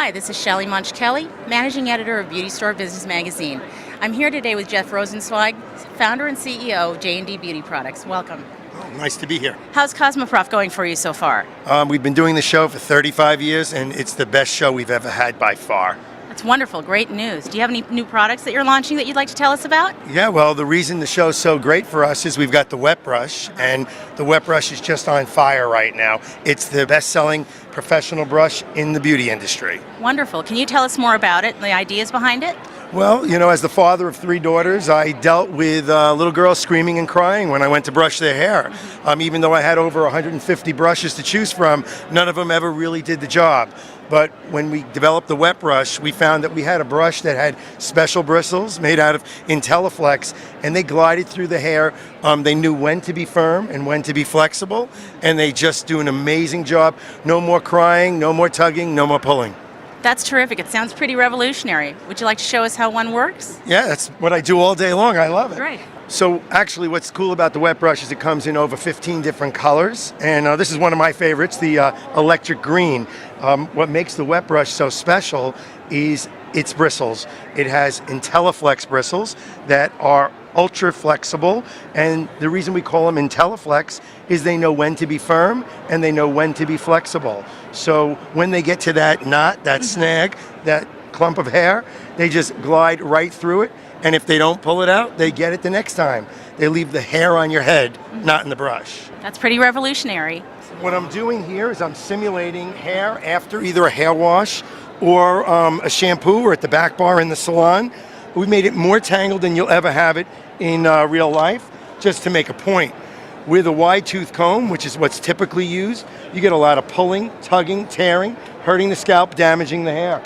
Hi, this is Shelley Munch Kelly, Managing Editor of Beauty Store Business Magazine. I'm here today with Jeff Rosenzweig, founder and CEO of J&D Beauty Products. Welcome. Oh, nice to be here. How's Cosmoprof going for you so far? We've been doing the show for 35 years, and it's the best show we've ever had by far. That's wonderful. Great news. Do you have any new products that you're launching that you'd like to tell us about? Yeah, well, the reason the show's so great for us is we've got the wet brush, and the wet brush is just on fire right now. It's the best-selling professional brush in the beauty industry. Wonderful. Can you tell us more about it and the ideas behind it? Well, you know, as the father of 3 daughters, I dealt with little girls screaming and crying when I went to brush their hair. Even though I had over 150 brushes to choose from, none of them ever really did the job. But when we developed the wet brush, we found that we had a brush that had special bristles made out of IntelliFlex, and they glided through the hair. They knew when to be firm and when to be flexible, and they just do an amazing job. No more crying, no more tugging, no more pulling. That's terrific. It sounds pretty revolutionary. Would you like to show us how one works? Yeah, that's what I do all day long. I love it. Great. So actually what's cool about the wet brush is it comes in over 15 different colors, and this is one of my favorites, the electric green. What makes the wet brush so special is its bristles. It has IntelliFlex bristles that are ultra flexible, and the reason we call them IntelliFlex is they know when to be firm and they know when to be flexible. So when they get to that knot, that snag, that clump of hair, they just glide right through it, and if they don't pull it out, they get it the next time. They leave the hair on your head, not in the brush. That's pretty revolutionary. What I'm doing here is I'm simulating hair after either a hair wash or a shampoo, or at the back bar in the salon. We made it more tangled than you'll ever have it in real life, just to make a point. With a wide tooth comb, which is what's typically used, you get a lot of pulling, tugging, tearing, hurting the scalp, damaging the hair.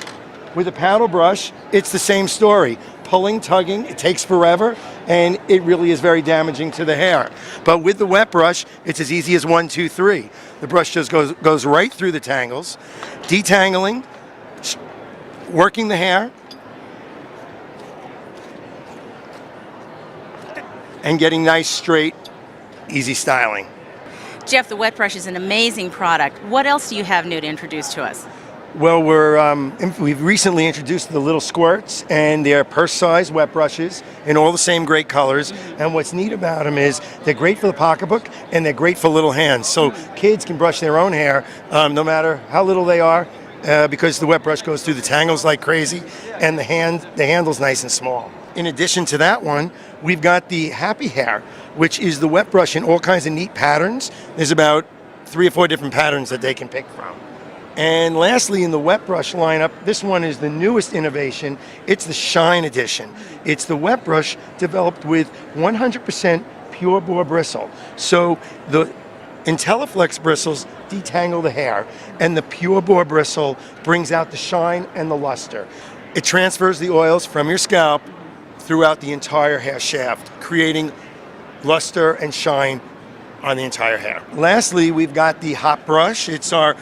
With a paddle brush, it's the same story. Pulling, tugging, it takes forever, and it really is very damaging to the hair. But with the wet brush, it's as easy as 1, 2, 3. The brush just goes right through the tangles, detangling, working the hair, and getting nice, straight, easy styling. Jeff, the wet brush is an amazing product. What else do you have new to introduce to us? Well, we've recently introduced the little squirts, and they're purse-sized wet brushes in all the same great colors. And what's neat about them is they're great for the pocketbook, and they're great for little hands. So kids can brush their own hair, no matter how little they are, because the wet brush goes through the tangles like crazy, and the handle's nice and small. In addition to that one, we've got the Happy Hair, which is the wet brush in all kinds of neat patterns. There's about 3 or 4 different patterns that they can pick from. And lastly, in the wet brush lineup, this one is the newest innovation. It's the Shine Edition. It's the wet brush developed with 100% pure boar bristle. So the IntelliFlex bristles detangle the hair, and the pure boar bristle brings out the shine and the luster. It transfers the oils from your scalp throughout the entire hair shaft, creating luster and shine on the entire hair. Lastly, we've got the hot brush. It's our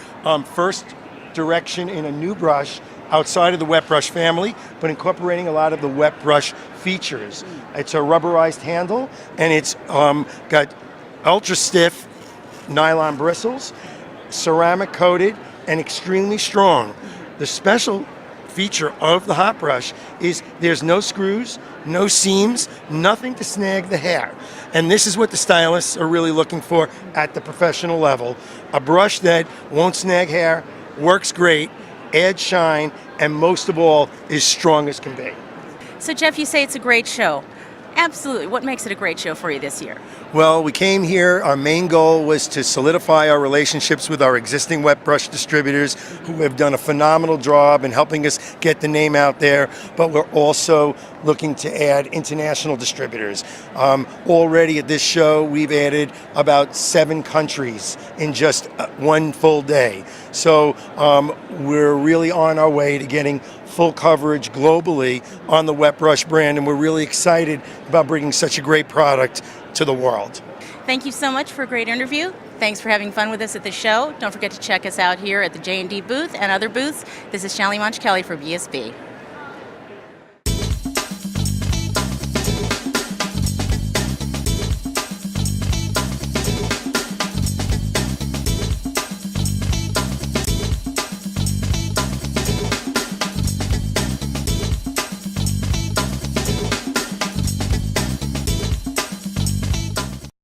first direction in a new brush outside of the wet brush family, but incorporating a lot of the wet brush features. It's a rubberized handle, and it's got ultra stiff nylon bristles, ceramic coated, and extremely strong. The special feature of the hot brush is there's no screws, no seams, nothing to snag the hair. And this is what the stylists are really looking for at the professional level. A brush that won't snag hair, works great, adds shine, and most of all, is strong as can be. So Jeff, you say it's a great show. Absolutely. What makes it a great show for you this year? Well, we came here, our main goal was to solidify our relationships with our existing wet brush distributors who have done a phenomenal job in helping us get the name out there, but we're also looking to add international distributors. Already at this show, we've added about 7 countries in just one full day. So we're really on our way to getting full coverage globally on the wet brush brand, and we're really excited about bringing such a great product to the world. Thank you so much for a great interview. Thanks for having fun with us at the show. Don't forget to check us out here at the J&D booth and other booths. This is Shelley Munch Kelly for BSB.